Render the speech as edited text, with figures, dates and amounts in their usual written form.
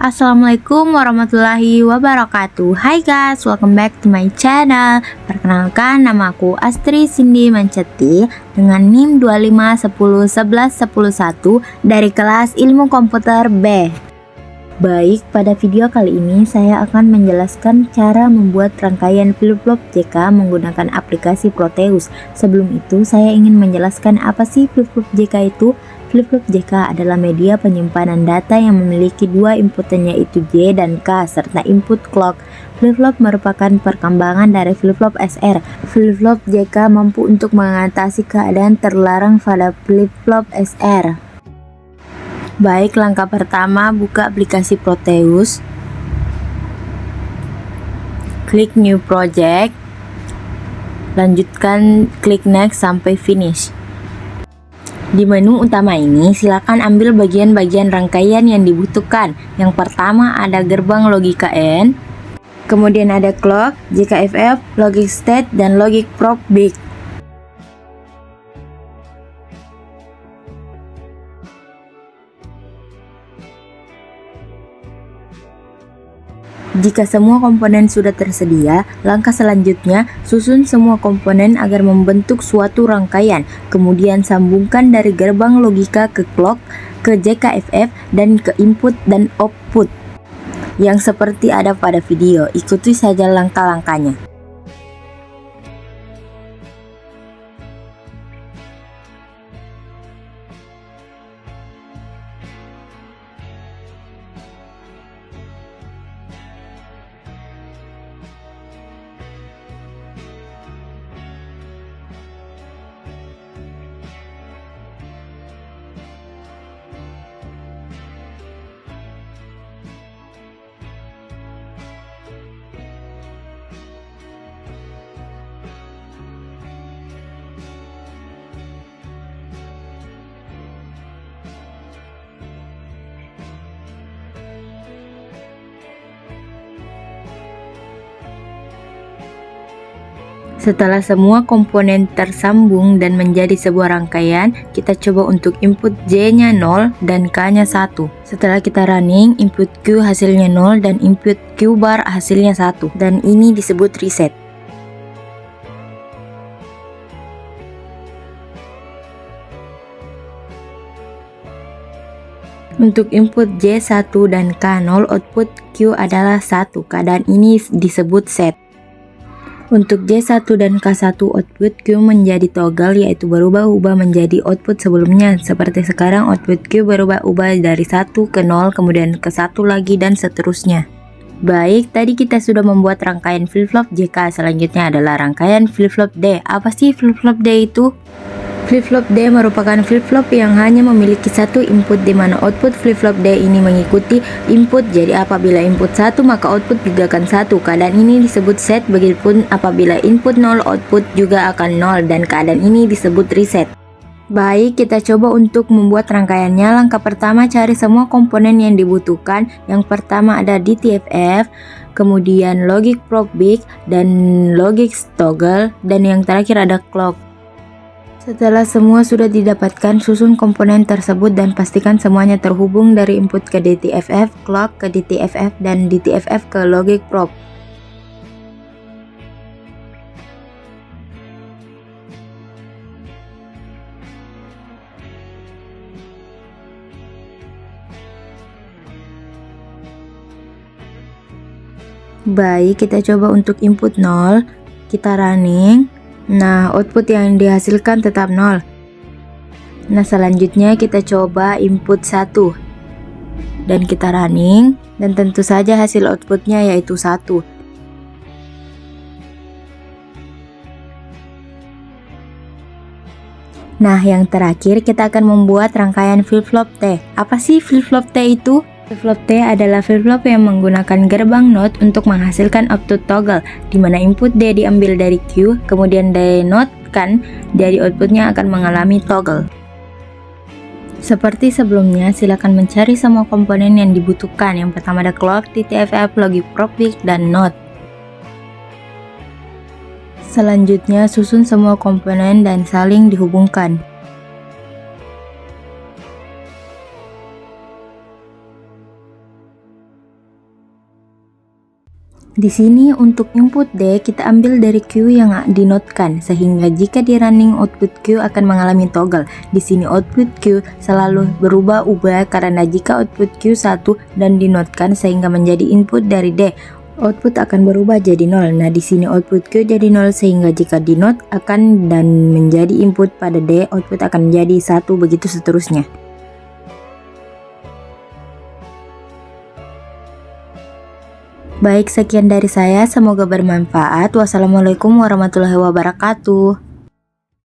Assalamualaikum warahmatullahi wabarakatuh. Hai guys, welcome back to my channel. Perkenalkan, nama aku Astri Cindy Mancetti dengan NIM 25101111 dari kelas Ilmu Komputer B. Baik, pada video kali ini saya akan menjelaskan cara membuat rangkaian flip-flop JK menggunakan aplikasi Proteus. Sebelum itu, saya ingin menjelaskan apa sih flip-flop JK itu. Flip-flop JK adalah media penyimpanan data yang memiliki dua inputannya yaitu J dan K serta input clock. Flip-flop merupakan perkembangan dari flip-flop SR. Flip-flop JK mampu untuk mengatasi keadaan terlarang pada flip-flop SR. Baik, langkah pertama, buka aplikasi Proteus, klik New Project, lanjutkan klik Next sampai finish. Di menu utama ini, silakan ambil bagian-bagian rangkaian yang dibutuhkan. Yang pertama ada gerbang logika N, kemudian ada clock, JKFF, logic state, dan logic probe big. Jika semua komponen sudah tersedia, langkah selanjutnya susun semua komponen agar membentuk suatu rangkaian. Kemudian sambungkan dari gerbang logika ke clock, ke JKFF, dan ke input dan output. Yang seperti ada pada video, ikuti saja langkah-langkahnya. Setelah semua komponen tersambung dan menjadi sebuah rangkaian, kita coba untuk input J-nya 0 dan K-nya 1. Setelah kita running, input Q hasilnya 0 dan input Q bar hasilnya 1. Dan ini disebut reset. Untuk input J1 dan K0, output Q adalah 1. Keadaan ini disebut set. Untuk J1 dan K1, output Q menjadi toggle, yaitu berubah-ubah menjadi output sebelumnya. Seperti sekarang output Q berubah-ubah dari 1 ke 0, kemudian ke 1 lagi, dan seterusnya. Baik, tadi kita sudah membuat rangkaian flip-flop JK. Selanjutnya adalah rangkaian flip-flop D. Apa sih flip-flop D itu? Flip-flop D merupakan flip-flop yang hanya memiliki satu input, di mana output flip-flop D ini mengikuti input. Jadi apabila input 1 maka output juga akan 1. Keadaan ini disebut set. Begitupun apabila input 0, output juga akan 0, dan keadaan ini disebut reset. Baik, kita coba untuk membuat rangkaiannya. Langkah pertama, cari semua komponen yang dibutuhkan. Yang pertama ada DTFF, kemudian logic probe big, dan logic toggle, dan yang terakhir ada clock. Setelah semua sudah didapatkan, susun komponen tersebut dan pastikan semuanya terhubung dari input ke DTFF, clock ke DTFF, dan DTFF ke logic probe. Baik, kita coba untuk input 0, kita running. Nah, output yang dihasilkan tetap 0. Nah, selanjutnya kita coba input 1 dan kita running, dan tentu saja hasil outputnya yaitu 1. Nah, yang terakhir kita akan membuat rangkaian flip-flop T. Apa sih flip-flop T itu? Flip-flop T adalah flip-flop yang menggunakan gerbang NOT untuk menghasilkan output toggle, di mana input D diambil dari Q, kemudian dinotkan, jadi outputnya akan mengalami toggle. Seperti sebelumnya, silakan mencari semua komponen yang dibutuhkan. Yang pertama ada clock, DTFF, logic probe big, dan NOT. Selanjutnya, susun semua komponen dan saling dihubungkan. Di sini untuk input D kita ambil dari Q yang dinotkan, sehingga jika di running output Q akan mengalami toggle. Di sini output Q selalu berubah-ubah karena jika output Q 1 dan dinotkan sehingga menjadi input dari D, output akan berubah jadi 0. Nah, di sini output Q jadi 0 sehingga jika dinot akan dan menjadi input pada D, output akan menjadi 1, begitu seterusnya. Baik, sekian dari saya, semoga bermanfaat. Wassalamualaikum warahmatullahi wabarakatuh.